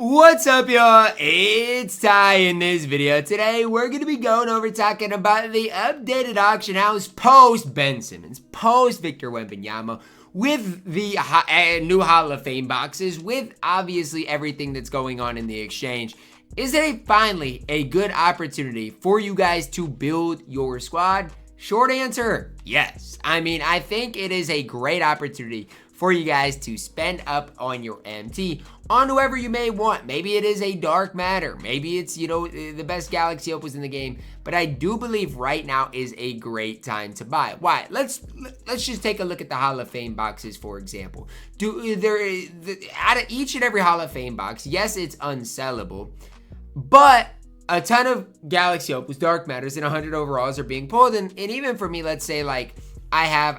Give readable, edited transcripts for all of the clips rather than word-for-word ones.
What's up, y'all? It's Ty in this video. Today, we're going to be going over talking about the updated auction house post Ben Simmons, post Victor Wembanyama, with the new Hall of Fame boxes, with obviously everything that's going on in the exchange. Is it finally a good opportunity for you guys to build your squad? Short answer, yes. I mean, I think it is a great opportunity for you guys to spend up on your MT on whoever you may want. Maybe it is a dark matter. Maybe it's, the best Galaxy Opals in the game. But I do believe right now is a great time to buy. Why? Let's just take a look at the Hall of Fame boxes, for example. Out of each and every Hall of Fame box, yes, it's unsellable, but a ton of Galaxy Opals, dark matters, and 100 overalls are being pulled. And even for me, let's say like I have,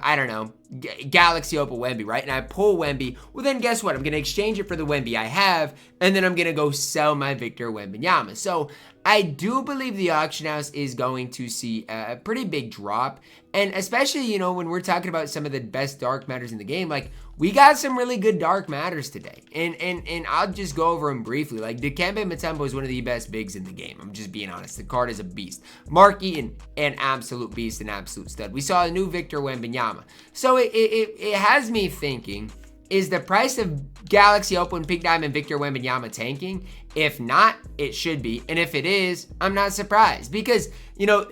Galaxy Opal Wemby, right? And I pull Wemby. Well, then guess what? I'm going to exchange it for the Wemby I have, and then I'm going to go sell my Victor Wembanyama. So I do believe the auction house is going to see a pretty big drop. And especially, when we're talking about some of the best dark matters in the game, like we got some really good dark matters today. And I'll just go over them briefly. Like Dikembe Mutombo is one of the best bigs in the game. I'm just being honest. The card is a beast. Mark Eaton, an absolute beast, an absolute stud. We saw a new Victor Wembanyama. So it has me thinking, is the price of Galaxy Opal and Pink Diamond Victor Wembanyama tanking? If not, it should be. And if it is, I'm not surprised. Because,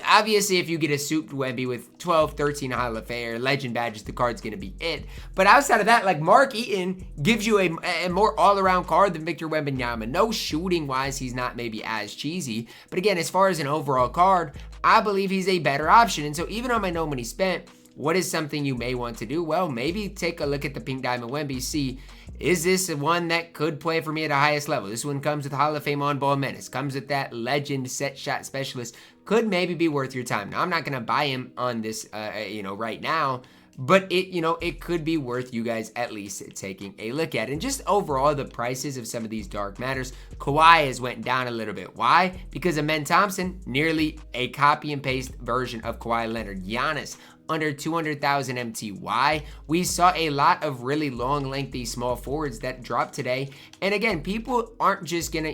obviously if you get a souped Wemby with 12, 13 Hall of Fame legend badges, the card's going to be it. But outside of that, like Mark Eaton gives you a more all-around card than Victor Wembanyama. No shooting-wise, he's not maybe as cheesy. But again, as far as an overall card, I believe he's a better option. And so even on my no money spent, what is something you may want to do? Well, maybe take a look at the Pink Diamond Wemby. See, is this one that could play for me at the highest level? This one comes with Hall of Fame on-ball menace. Comes with that legend set shot specialist. Could maybe be worth your time. Now, I'm not going to buy him on this, right now. But it could be worth you guys at least taking a look at. And just overall, the prices of some of these dark matters, Kawhi has went down a little bit. Why? Because Amen Thompson, nearly a copy and paste version of Kawhi Leonard. Giannis, under 200,000 MTY. We saw a lot of really long, lengthy small forwards that dropped today. And again, people aren't just gonna,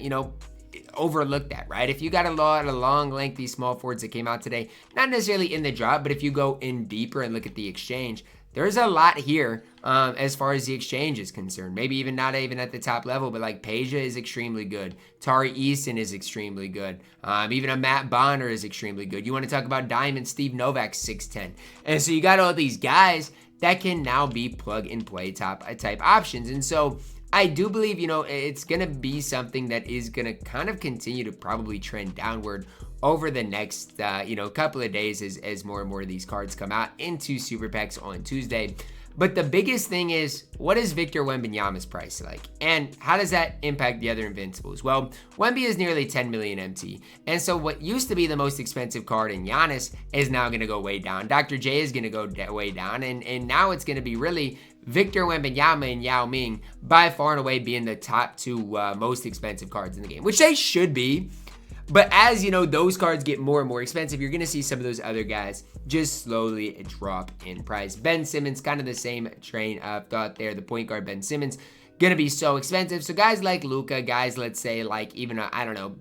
overlook that, right? If you got a lot of long, lengthy small forwards that came out today, not necessarily in the drop, but if you go in deeper and look at the exchange, there's a lot here as far as the exchange is concerned. Maybe even not even at the top level, but like Peja is extremely good. Tari Eason is extremely good. Even a Matt Bonner is extremely good. You want to talk about Diamond, Steve Novak, 6'10". And so you got all these guys that can now be plug and play type options. And so I do believe, it's going to be something that is going to kind of continue to probably trend downward over the next, couple of days as more and more of these cards come out into Super Packs on Tuesday. But the biggest thing is, what is Victor Wembanyama's price like? And how does that impact the other Invincibles? Well, Wemby is nearly 10 million MT. And so what used to be the most expensive card in Giannis is now going to go way down. Dr. J is going to go way down. And now it's going to be really Victor Wembanyama and Yao Ming by far and away being the top two most expensive cards in the game, which they should be. But as those cards get more and more expensive, you're going to see some of those other guys just slowly drop in price. Ben Simmons, kind of the same train of thought there. The point guard Ben Simmons, going to be so expensive. So guys like Luka, guys, let's say like even,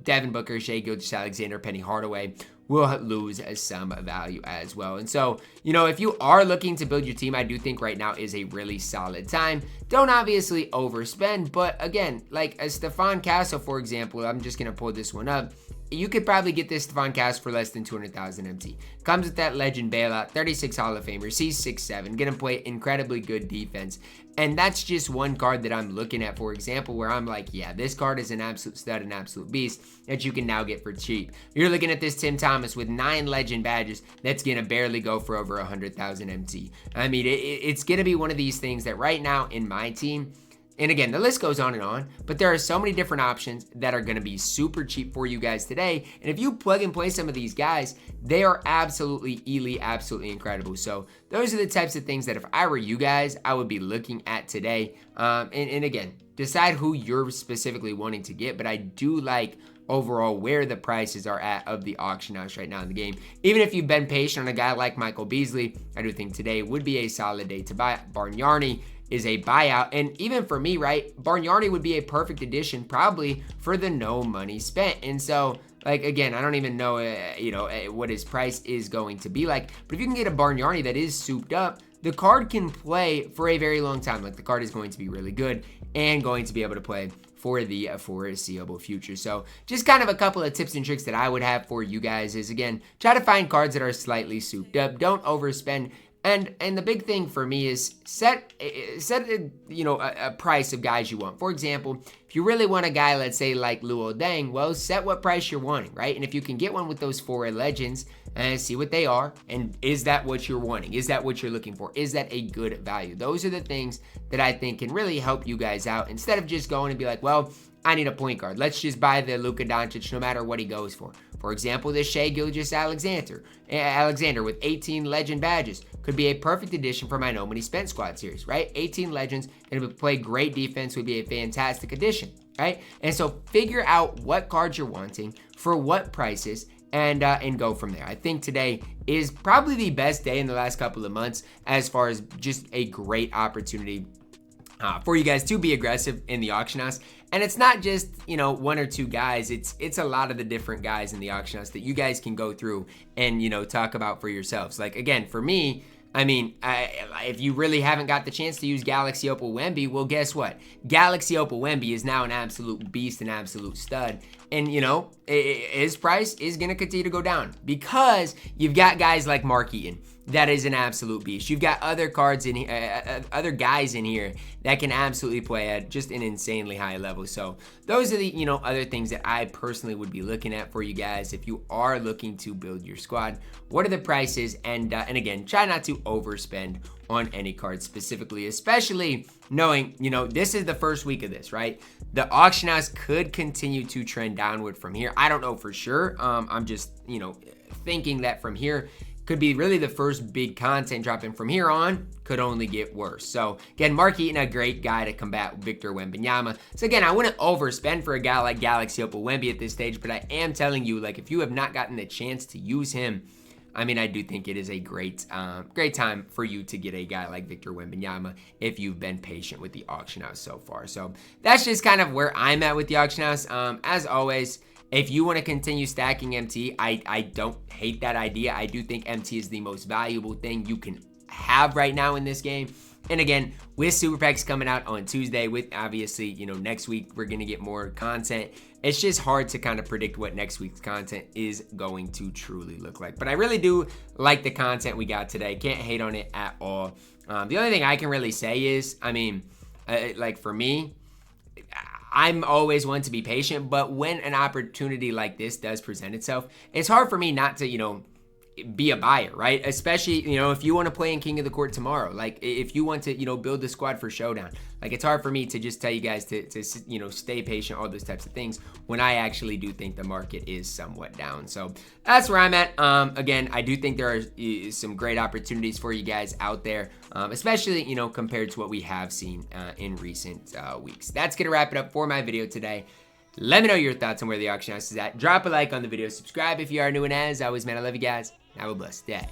Devin Booker, Shai Gilgeous-Alexander, Penny Hardaway, will lose some value as well. And so, if you are looking to build your team, I do think right now is a really solid time. Don't obviously overspend, but again, like a Stephon Castle, for example, I'm just going to pull this one up. You could probably get this Stephon Castle for less than 200,000 MT. Comes with that legend bailout, 36 Hall of Famers, he's 6'7", gonna play incredibly good defense. And that's just one card that I'm looking at, for example, where I'm like, yeah, this card is an absolute stud, an absolute beast that you can now get for cheap. You're looking at this Tim Thomas with 9 legend badges that's gonna barely go for over 100,000 MT. I mean, it's gonna be one of these things that right now in my team, and again, the list goes on, but there are so many different options that are going to be super cheap for you guys today. And if you plug and play some of these guys, they are absolutely elite, absolutely incredible. So those are the types of things that if I were you guys, I would be looking at today. And again, decide who you're specifically wanting to get. But I do like overall where the prices are at of the auction house right now in the game. Even if you've been patient on a guy like Michael Beasley, I do think today would be a solid day to buy. Barnyarny is a buyout. And even for me, right, Bargnani would be a perfect addition probably for the no money spent. And so, like, again, I don't even know, what his price is going to be like. But if you can get a Bargnani that is souped up, the card can play for a very long time. Like, the card is going to be really good and going to be able to play for the foreseeable future. So just kind of a couple of tips and tricks that I would have for you guys is, again, try to find cards that are slightly souped up. Don't overspend. And the big thing for me is set a price of guys you want. For example, if you really want a guy, let's say like Luol Deng, well, set what price you're wanting, right? And if you can get one with those 4 legends and see what they are, and is that what you're wanting? Is that what you're looking for? Is that a good value? Those are the things that I think can really help you guys out instead of just going and be like, well, I need a point guard. Let's just buy the Luka Doncic no matter what he goes for. For example, the Shai Gilgeous-Alexander with 18 legend badges could be a perfect addition for my No Money Spent squad series, right? 18 legends, going to play great defense, would be a fantastic addition, right? And so figure out what cards you're wanting for what prices and go from there. I think today is probably the best day in the last couple of months as far as just a great opportunity for you guys to be aggressive in the auction house. And it's not just, 1 or 2 guys. It's a lot of the different guys in the auction house that you guys can go through and, talk about for yourselves. Like, again, for me, if you really haven't got the chance to use Galaxy Opal Wemby, well, guess what? Galaxy Opal Wemby is now an absolute beast, an absolute stud. And, his price is going to continue to go down because you've got guys like Mark Eaton. That is an absolute beast. You've got other cards in here, other guys in here that can absolutely play at just an insanely high level. So those are the, other things that I personally would be looking at for you guys if you are looking to build your squad. What are the prices? And again, try not to overspend on any card specifically, especially knowing, this is the first week of this, right? The auction house could continue to trend downward from here. I don't know for sure. I'm just, thinking that from here could be really the first big content drop, and from here on could only get worse. So again, Mark Eaton, a great guy to combat Victor Wembanyama. So again, I wouldn't overspend for a guy like Galaxy Opal Wemby at this stage, but I am telling you, like, if you have not gotten the chance to use him, I do think it is a great time for you to get a guy like Victor Wembanyama if you've been patient with the auction house so far. So that's just kind of where I'm at with the auction house. As always, if you want to continue stacking MT, I don't hate that idea. I do think MT is the most valuable thing you can have right now in this game. And again, with Super Packs coming out on Tuesday, with obviously, next week we're going to get more content. It's just hard to kind of predict what next week's content is going to truly look like. But I really do like the content we got today. Can't hate on it at all. The only thing I can really say is, like for me, I'm always one to be patient, but when an opportunity like this does present itself, it's hard for me not to, be a buyer, right? Especially, if you want to play in King of the Court tomorrow, like if you want to, build the squad for Showdown, like it's hard for me to just tell you guys to stay patient, all those types of things, when I actually do think the market is somewhat down. So that's where I'm at. Again, I do think there are some great opportunities for you guys out there, especially, compared to what we have seen in recent weeks. That's going to wrap it up for my video today. Let me know your thoughts on where the auction house is at. Drop a like on the video. Subscribe if you are new, and as always, man, I love you guys. Have a blessed day.